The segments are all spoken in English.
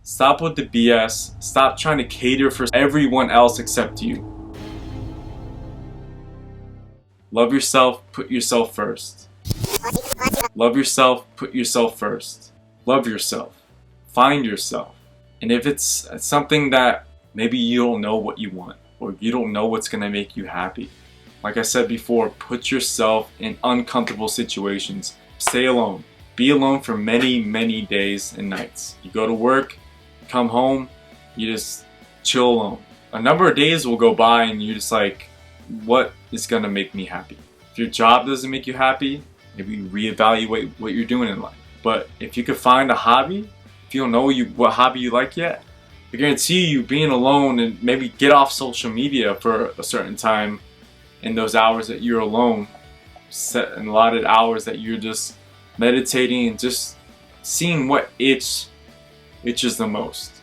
Stop with the BS. Stop trying to cater for everyone else except you. Love yourself, put yourself first. Love yourself, put yourself first. Love yourself. Find yourself. And if it's something that maybe you don't know what you want, or you don't know what's going to make you happy, like I said before, put yourself in uncomfortable situations. Stay alone. Be alone for many, many days and nights. You go to work, come home, you just chill alone. A number of days will go by and you're just like, what is going to make me happy? If your job doesn't make you happy, maybe reevaluate what you're doing in life. But if you could find a hobby, if you don't know what hobby you like yet, I guarantee you being alone and maybe get off social media for a certain time in those hours that you're alone, set an allotted hours that you're just meditating and just seeing what itches the most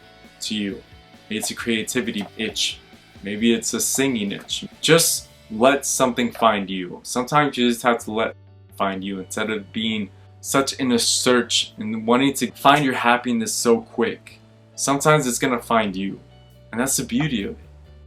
to you. Maybe it's a creativity itch. Maybe it's a singing itch. Just let something find you. Sometimes you just have to let it find you instead of being such in a search and wanting to find your happiness so quick. Sometimes it's gonna find you, and that's the beauty of it.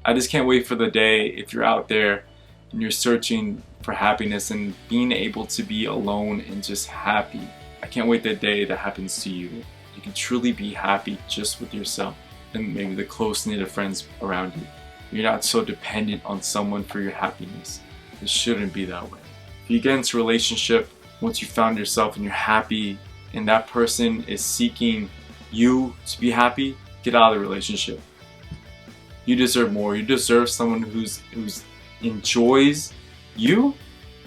I just can't wait for the day if you're out there and you're searching for happiness and being able to be alone and just happy. I can't wait the day that happens to you. You can truly be happy just with yourself and maybe the close-knit of friends around you. You're not so dependent on someone for your happiness. It shouldn't be that way. If you get into a relationship, once you found yourself and you're happy and that person is seeking you to be happy, get out of the relationship. You deserve more. You deserve someone who's enjoys you,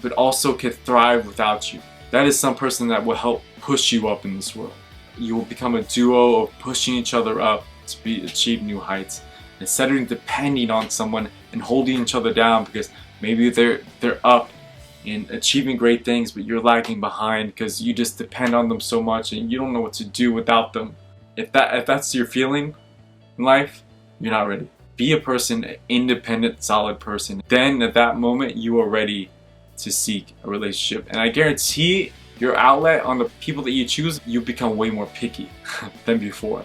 but also can thrive without you. That is some person that will help push you up in this world. You will become a duo of pushing each other up to achieve new heights, instead of depending on someone and holding each other down because maybe they're up in achieving great things, but you're lagging behind because you just depend on them so much and you don't know what to do without them. If that's your feeling in life, you're not ready. Be a person, an independent, solid person. Then at that moment, you are ready to seek a relationship. And I guarantee your outlet on the people that you choose, you become way more picky than before.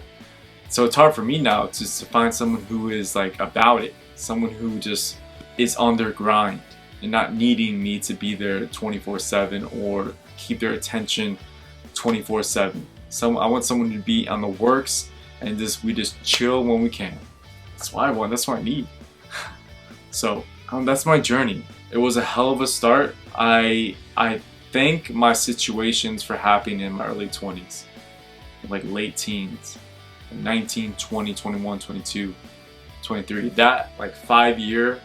So it's hard for me now to find someone who is like about it. Someone who just is on their grind and not needing me to be there 24/7 or keep their attention 24/7. I want someone to be on the works and we just chill when we can. That's what I want. That's what I need. So that's my journey. It was a hell of a start. I thank my situations for happening in my early 20s, like late teens, 19, 20, 21, 22, 23. That like 4-year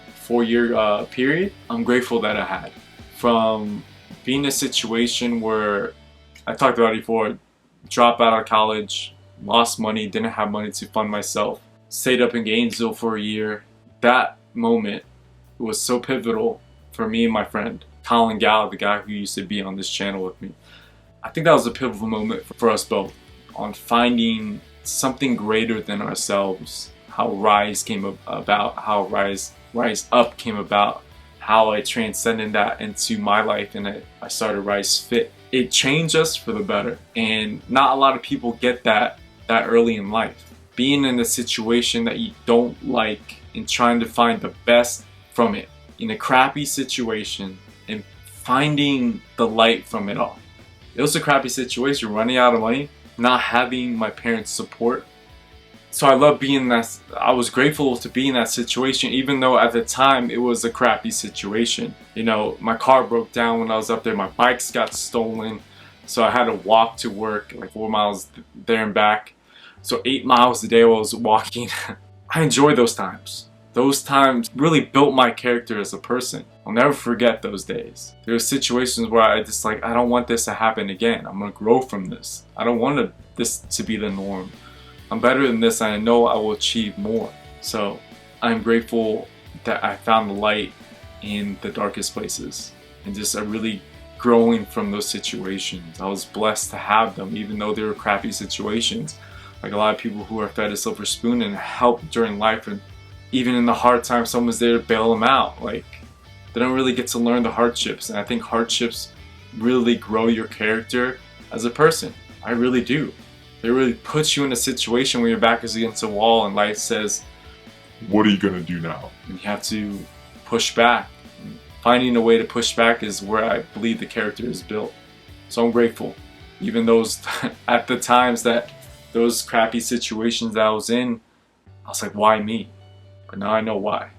period, I'm grateful that I had. From being in a situation where I talked about it before, dropped out of college, lost money, didn't have money to fund myself, stayed up in Gainesville for a year. That moment was so pivotal for me and my friend, Colin Gallup, the guy who used to be on this channel with me. I think that was a pivotal moment for us both on finding something greater than ourselves, how Rise came about, how Rise Up came about, how I transcended that into my life and I started Rise Fit. It changed us for the better, and not a lot of people get that early in life. Being in a situation that you don't like and trying to find the best from it in a crappy situation and finding the light from it all. It was a crappy situation, running out of money, not having my parents' support. So I love being in that. I was grateful to be in that situation, even though at the time it was a crappy situation. You know, my car broke down when I was up there, my bikes got stolen, so I had to walk to work like 4 miles there and back. So 8 miles a day while I was walking. I enjoyed those times. Those times really built my character as a person. I'll never forget those days. There were situations where I just like, I don't want this to happen again. I'm gonna grow from this. I don't want this to be the norm. I'm better than this and I know I will achieve more. So I'm grateful that I found the light in the darkest places and just really growing from those situations. I was blessed to have them, even though they were crappy situations. Like a lot of people who are fed a silver spoon and help during life, and even in the hard times, someone's there to bail them out. Like, they don't really get to learn the hardships, and I think hardships really grow your character as a person. I really do. It really puts you in a situation where your back is against a wall and life says, what are you gonna do now? And you have to push back. Finding a way to push back is where I believe the character is built. So I'm grateful. Even those, at the times that those crappy situations that I was in, I was like, why me? But now I know why.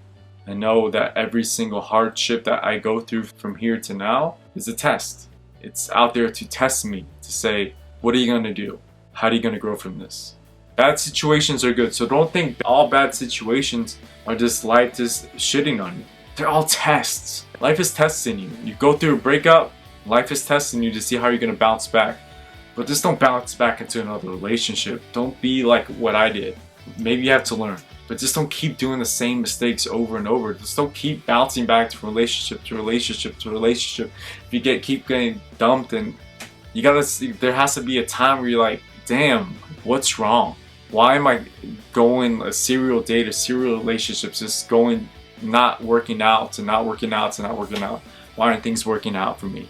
I know that every single hardship that I go through from here to now is a test. It's out there to test me, to say, what are you gonna do? How are you gonna grow from this? Bad situations are good, so don't think all bad situations are just life just shitting on you. They're all tests. Life is testing you. You go through a breakup, life is testing you to see how you're gonna bounce back. But just don't bounce back into another relationship. Don't be like what I did. Maybe you have to learn. But just don't keep doing the same mistakes over and over. Just don't keep bouncing back to relationship to relationship to relationship. If you keep getting dumped, and you gotta see, there has to be a time where you're like, damn, what's wrong? Why am I going a serial date, a serial relationships, just going, not working out to not working out to not working out? Why aren't things working out for me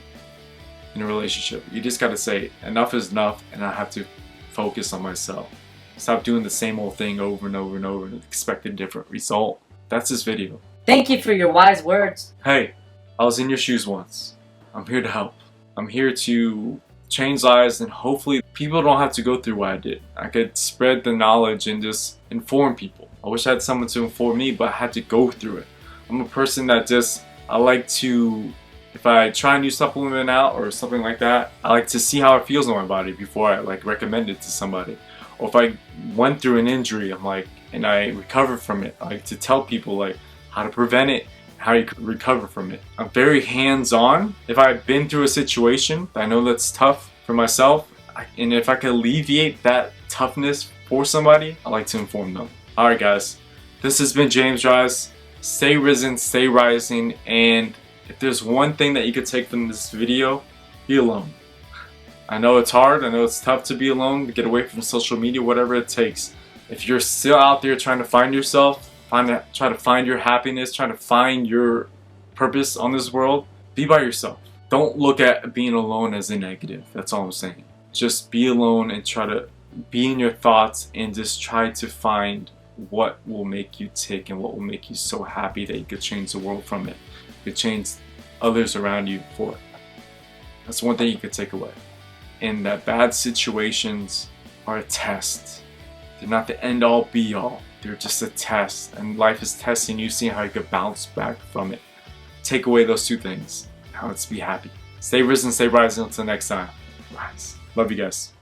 in a relationship? You just gotta say, enough is enough, and I have to focus on myself. Stop doing the same old thing over and over and over and expect a different result. That's this video. Thank you for your wise words. Hey, I was in your shoes once. I'm here to help. I'm here to change lives, and hopefully people don't have to go through what I did. I could spread the knowledge and just inform people. I wish I had someone to inform me, but I had to go through it. I'm a person that I like to, if I try a new supplement out or something like that, I like to see how it feels on my body before I recommend it to somebody. Or if I went through an injury, and I recovered from it, I like to tell people how to prevent it, how you can recover from it. I'm very hands-on. If I've been through a situation, I know that's tough for myself, and if I can alleviate that toughness for somebody, I like to inform them. Alright guys, this has been jamesrise. Stay risen, stay rising, and if there's one thing that you could take from this video, be alone. I know it's hard, I know it's tough to be alone, to get away from social media, whatever it takes. If you're still out there trying to find yourself, try to find your happiness, trying to find your purpose on this world, be by yourself. Don't look at being alone as a negative, that's all I'm saying. Just be alone and try to be in your thoughts and just try to find what will make you tick and what will make you so happy that you could change the world from it. You could change others around you for it. That's one thing you could take away. And that bad situations are a test. They're not the end all be all. They're just a test, and life is testing you, seeing how you can bounce back from it. Take away those two things. Now let's be happy. Stay risen, stay rising until next time. Rise. Love you guys.